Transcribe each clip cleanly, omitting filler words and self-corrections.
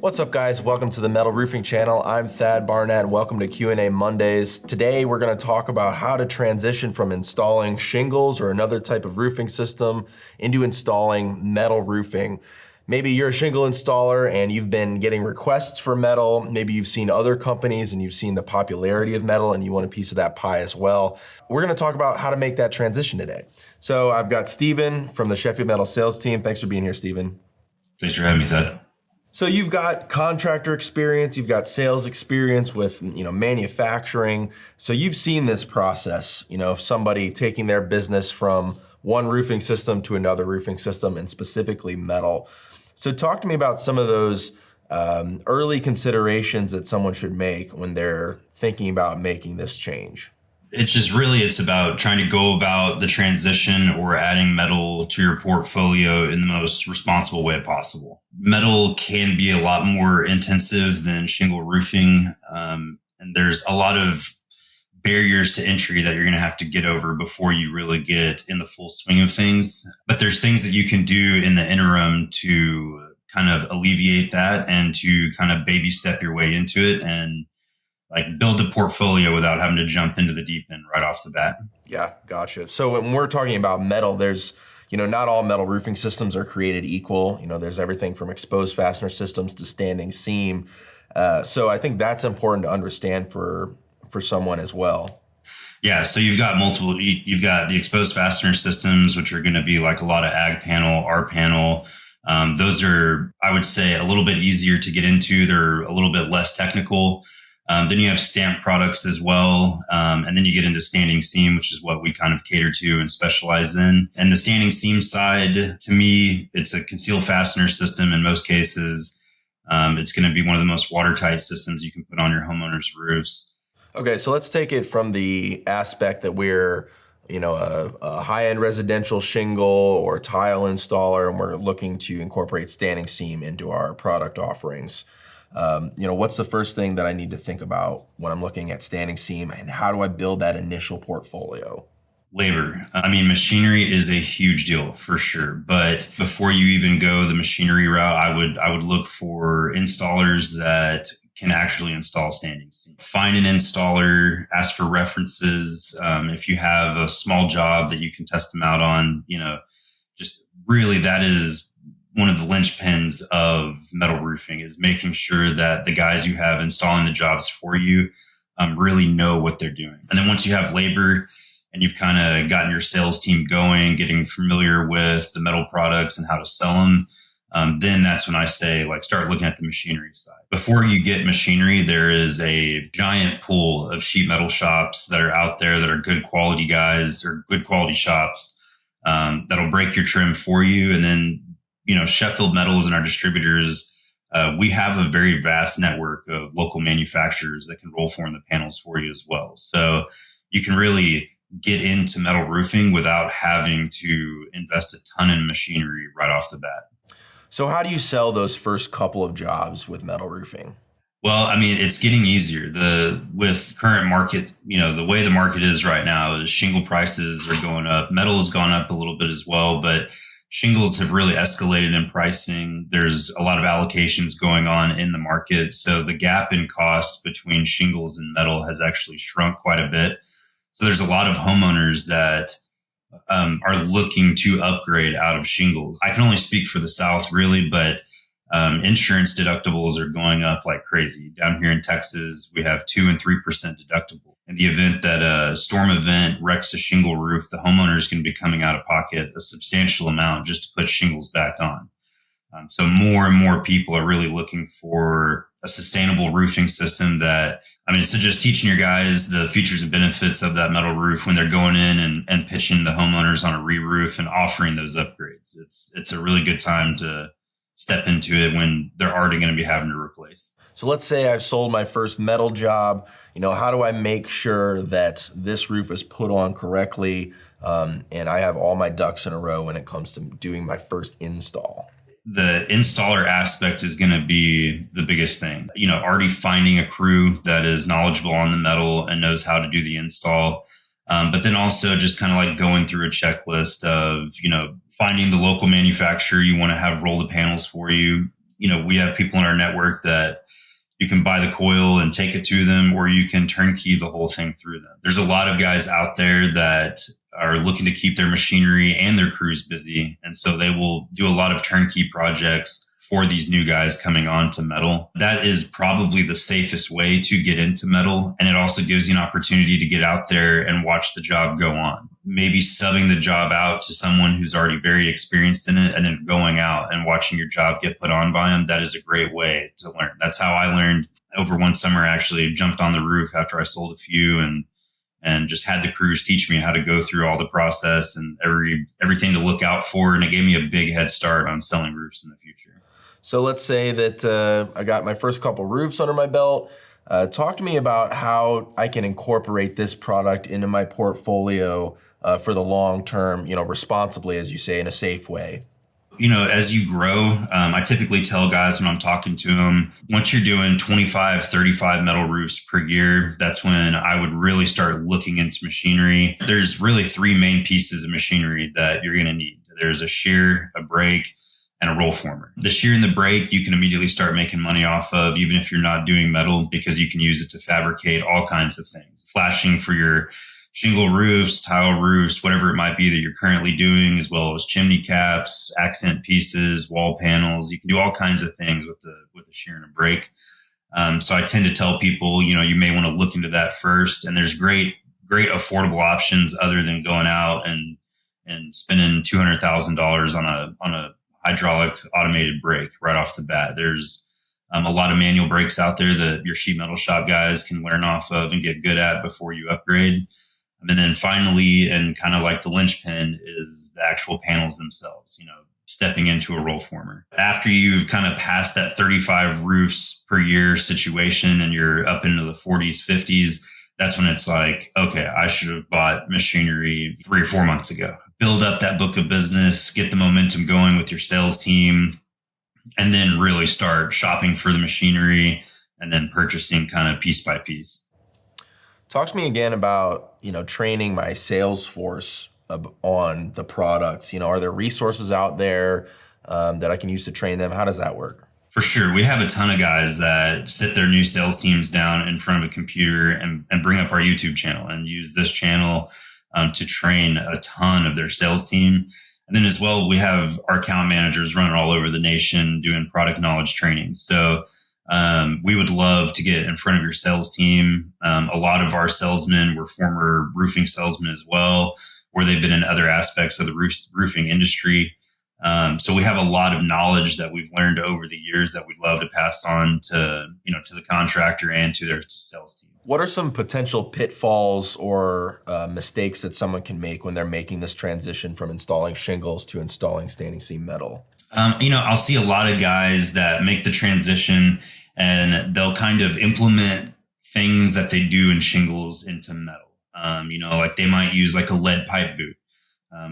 What's up, guys? Welcome to the Metal Roofing channel. I'm Thad Barnette and welcome to Q&A Mondays. Today, we're gonna talk about how to transition from installing shingles or another type of roofing system into installing metal roofing. Maybe you're a shingle installer and you've been getting requests for metal. Maybe you've seen other companies and you've seen the popularity of metal and you want a piece of that pie as well. We're gonna talk about how to make that transition today. So I've got Steven from the Sheffield Metals sales team. Thanks for being here, Steven. Thanks for having me, Thad. So you've got contractor experience, you've got sales experience with, manufacturing. So you've seen this process, of somebody taking their business from one roofing system to another roofing system, and specifically metal. So talk to me about some of those early considerations that someone should make when they're thinking about making this change. It's about trying to go about the transition or adding metal to your portfolio in the most responsible way possible. Metal can be a lot more intensive than shingle roofing. And there's a lot of barriers to entry that you're going to have to get over before you really get in the full swing of things. But there's things that you can do in the interim to kind of alleviate that and to kind of baby step your way into it and build a portfolio without having to jump into the deep end right off the bat. Yeah, gotcha. So when we're talking about metal, there's, not all metal roofing systems are created equal. There's everything from exposed fastener systems to standing seam. So I think that's important to understand for someone as well. Yeah, so you've got you've got the exposed fastener systems, which are going to be like a lot of ag panel, R panel. Those are, I would say, a little bit easier to get into. They're a little bit less technical. Then you have stamped products as well. And then you get into standing seam, which is what we kind of cater to and specialize in. And the standing seam side, to me, it's a concealed fastener system in most cases. It's going to be one of the most watertight systems you can put on your homeowners' roofs. Okay, so let's take it from the aspect that we're, a high-end residential shingle or tile installer, and we're looking to incorporate standing seam into our product offerings. What's the first thing that I need to think about when I'm looking at standing seam, and how do I build that initial portfolio? Labor. Machinery is a huge deal for sure. But before you even go the machinery route, I would look for installers that can actually install standing seam. Find an installer, ask for references. If you have a small job that you can test them out on, just really that is one of the linchpins of metal roofing, is making sure that the guys you have installing the jobs for you really know what they're doing. And then once you have labor and you've kind of gotten your sales team going, getting familiar with the metal products and how to sell them, then that's when I say, start looking at the machinery side. Before you get machinery, there is a giant pool of sheet metal shops that are out there that are good quality guys or good quality shops that'll break your trim for you. And then Sheffield Metals and our distributors, we have a very vast network of local manufacturers that can roll form the panels for you as well. So you can really get into metal roofing without having to invest a ton in machinery right off the bat. So how do you sell those first couple of jobs with metal roofing? Well, it's getting easier. With current market, the way the market is right now is shingle prices are going up. Metal has gone up a little bit as well, but shingles have really escalated in pricing. There's a lot of allocations going on in the market. So the gap in cost between shingles and metal has actually shrunk quite a bit. So there's a lot of homeowners that are looking to upgrade out of shingles. I can only speak for the South really, but insurance deductibles are going up like crazy. Down here in Texas, we have 2 and 3% deductible. In the event that a storm event wrecks a shingle roof, the homeowner is going to be coming out of pocket a substantial amount just to put shingles back on. So more and more people are really looking for a sustainable roofing system so just teaching your guys the features and benefits of that metal roof when they're going in and pitching the homeowners on a re-roof and offering those upgrades. It's a really good time to step into it when they're already going to be having to replace. So let's say I've sold my first metal job. How do I make sure that this roof is put on correctly and I have all my ducks in a row when it comes to doing my first install? The installer aspect is going to be the biggest thing. Already finding a crew that is knowledgeable on the metal and knows how to do the install. But then also just kind of going through a checklist of, finding the local manufacturer you want to have roll the panels for you. we have people in our network that you can buy the coil and take it to them, or you can turnkey the whole thing through them. There's a lot of guys out there that are looking to keep their machinery and their crews busy. And so they will do a lot of turnkey projects for these new guys coming on to metal. That is probably the safest way to get into metal. And it also gives you an opportunity to get out there and watch the job go on. Maybe subbing the job out to someone who's already very experienced in it, and then going out and watching your job get put on by them. That is a great way to learn. That's how I learned over one summer. I actually jumped on the roof after I sold a few and just had the crews teach me how to go through all the process and everything to look out for. And it gave me a big head start on selling roofs in the future. So let's say that I got my first couple roofs under my belt. Talk to me about how I can incorporate this product into my portfolio for the long term, responsibly, as you say, in a safe way. As you grow, I typically tell guys when I'm talking to them, once you're doing 25, 35 metal roofs per year, that's when I would really start looking into machinery. There's really three main pieces of machinery that you're going to need. There's a shear, a brake, and a roll former. The shear and the brake, you can immediately start making money off of, even if you're not doing metal, because you can use it to fabricate all kinds of things. Flashing for your shingle roofs, tile roofs, whatever it might be that you're currently doing, as well as chimney caps, accent pieces, wall panels. You can do all kinds of things with the shear and a brake. So I tend to tell people, you may want to look into that first. And there's great affordable options other than going out and spending $200,000 on a hydraulic automated brake right off the bat. There's a lot of manual brakes out there that your sheet metal shop guys can learn off of and get good at before you upgrade. And then finally, and kind of like the linchpin, is the actual panels themselves, stepping into a roll former. After you've kind of passed that 35 roofs per year situation and you're up into the 40s, 50s, that's when it's like, okay, I should have bought machinery 3 or 4 months ago. Build up that book of business, get the momentum going with your sales team, and then really start shopping for the machinery and then purchasing kind of piece by piece. Talk to me again about, training my sales force on the products. Are there resources out there that I can use to train them? How does that work? For sure. We have a ton of guys that sit their new sales teams down in front of a computer and bring up our YouTube channel and use this channel to train a ton of their sales team. And then as well, we have our account managers running all over the nation doing product knowledge training. So we would love to get in front of your sales team. A lot of our salesmen were former roofing salesmen as well, or they've been in other aspects of the roofing industry. So we have a lot of knowledge that we've learned over the years that we'd love to pass on to the contractor and to their sales team. What are some potential pitfalls or mistakes that someone can make when they're making this transition from installing shingles to installing standing seam metal? I'll see a lot of guys that make the transition and they'll kind of implement things that they do in shingles into metal. Like they might use like a lead pipe boot,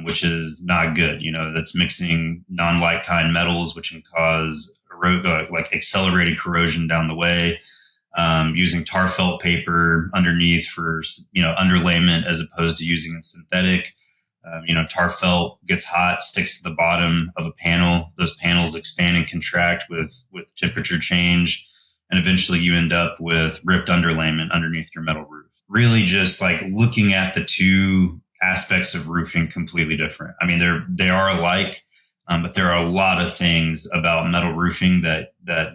which is not good. That's mixing non-like kind metals, which can cause like accelerated corrosion down the way. Using tar felt paper underneath for, underlayment as opposed to using a synthetic. Tar felt gets hot, sticks to the bottom of a panel. Those panels expand and contract with temperature change. And eventually you end up with ripped underlayment underneath your metal roof. Really just like looking at the two aspects of roofing completely different. I mean, they are alike, but there are a lot of things about metal roofing that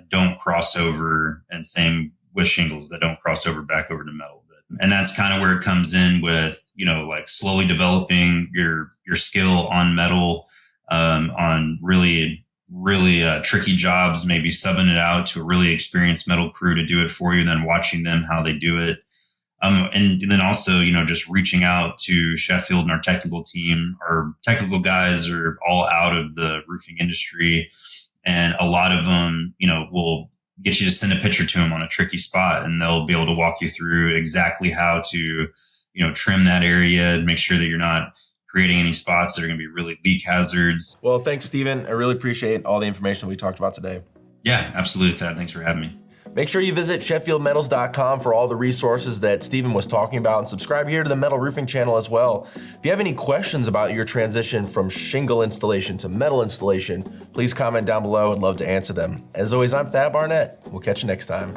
don't cross over, and same with shingles that don't cross over back over to metal. And that's kind of where it comes in with, like slowly developing your skill on metal, on really tricky jobs, maybe subbing it out to a really experienced metal crew to do it for you, and then watching them how they do it. And then also, just reaching out to Sheffield and our technical team. Our technical guys are all out of the roofing industry, and a lot of them, will get you to send a picture to them on a tricky spot, and they'll be able to walk you through exactly how to, trim that area and make sure that you're not creating any spots that are going to be really leak hazards. Well, thanks, Stephen. I really appreciate all the information we talked about today. Yeah, absolutely, Thad. Thanks for having me. Make sure you visit SheffieldMetals.com for all the resources that Stephen was talking about, and subscribe here to the Metal Roofing channel as well. If you have any questions about your transition from shingle installation to metal installation, please comment down below. I'd love to answer them. As always, I'm Thad Barnette. We'll catch you next time.